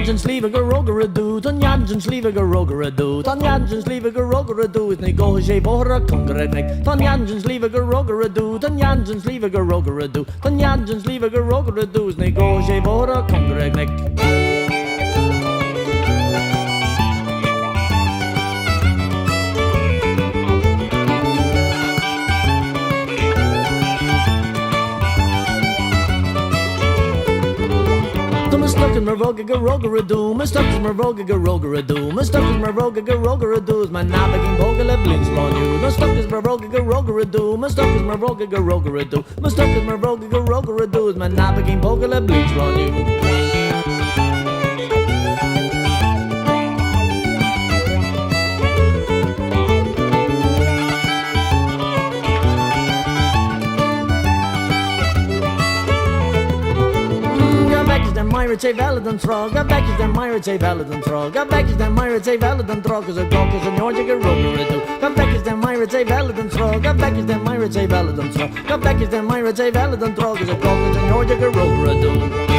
Jansen slífig rógur a dú, Tan Jansen slífig rógur a dú, Tan Jansen slífig rógur a dú, is na go sé bór a congreg. Tan Jansen slífig rógur a dú, Tan Jansen slífig rógur a dú, Tan Jansen slífig rógur a dú, is na go sé bór a congreg. Stuck in my roga roga do, my stuck in my roga roga do, my stuck in my roga roga do, my nabbing boggle blinks on you. My stuck is my roga roga do, my stuck is my roga roga do, my stuck is my roga roga do, my nabbing boggle blinks on you. Myra J. Valadan Throg, I back is the Myra J. Valadan Throg, I back is the Myra J. Valadan Throg, as a gawk is a Nordic roger do. Come back is the Myra J. Valadan Throg, I back is the Myra J. Valadan Throg, come back is the Myra J. Valadan Throg, as a gawk is a Nordic roger do.